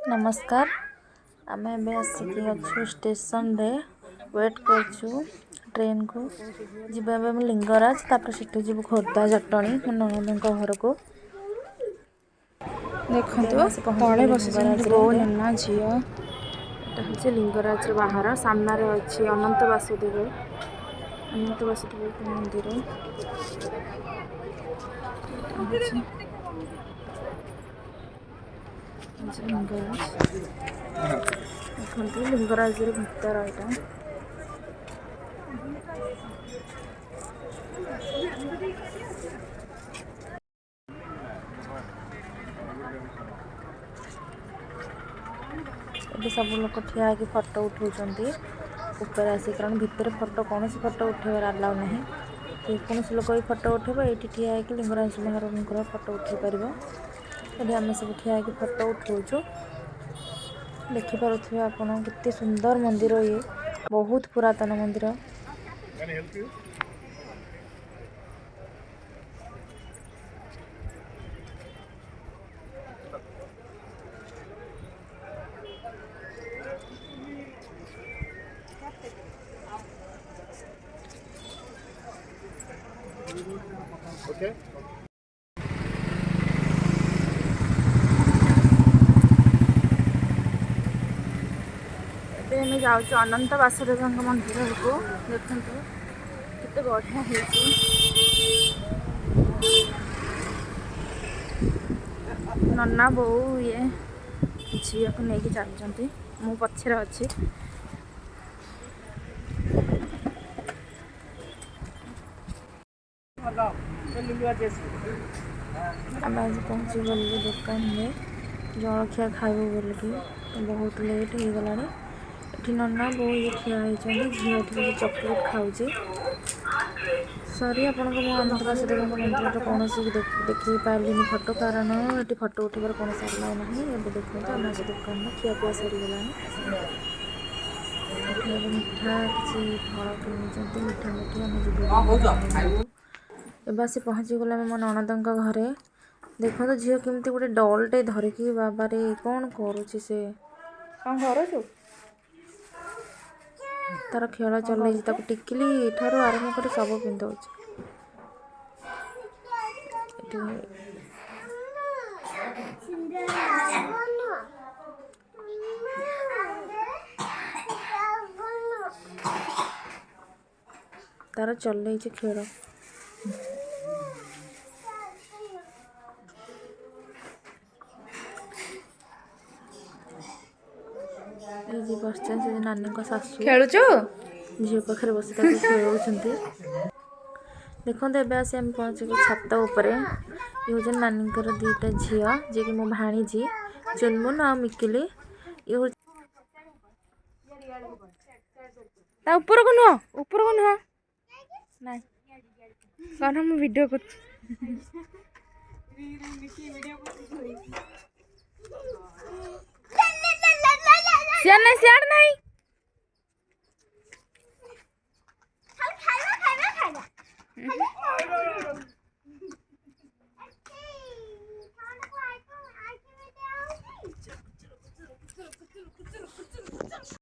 नमस्कार आम आसिक अच्छु स्टेशन रे वेट करछु ट्रेन को जीवा लिंगराज तापर सेठू जीव खोर्धा जटणी मो ननद घर को देखो तले बस बो नना झी एटा हूँ लिंगराज बाहर सामने अच्छी अनंत वासुदेव मंदिर लिंगराज देखते लिंगराज भीतर यहाँ ये सब लोग ठिया होकर फोटो उठाऊँ ऊपर आसी कारण भितर फोटो कौन फोटो उठेबार अलाउ ना कौन लोक भी फोटो उठेब ये ठिया होकर लिंगराज महाराज फोटो उठे पार ये आम सब ठिया होकर फोटो उठाऊँ देखिपे आपड़ केते सुंदर मंदिर ये बहुत पुरातन मंदिर Okay. आम जाऊँ अनंत वासुदेव मंदिर को देखते केते बढ़िया नन्ना बो ये झील को लेकिन चलती मु पछे अच्छी आम आज पहुँची गलु दुकान में जलखिया खाइबू बोलिकी बहुत लेट हो गला ये नन्ना बो ये ठिया होती झील चॉकलेट खाऊे सॉरी आपन को अनंत वासुदेव मंदिर कौन देखी पारे फोटो कारण ये फोटो उठार कौन अलाउ ना ये देखते आम आज दुकान में खियापिया सरीगला मिठा किसी फल किणुंट मिठा मिठी आम जीव एबा से पहुँची गला मो ननद घरे देखो झील केमती गोटे डलटे धरिकी बाबारे कौन करुच्ची से कौन कर तार खेल चल टिकिली ठार आरंभ कर सब पिंधौ तार चल खेल बस नानी शाशु खेलुचु झील पाखे बस खेल देखते एवं आसी आम पहुँच गए छात उपर ये हूँ नानी दीटा झी जी कि मो भाणीजी चुनमुन आ मिकिली ये ऊपर को नुह ना कौन हम वीडियो कर सियार नहीं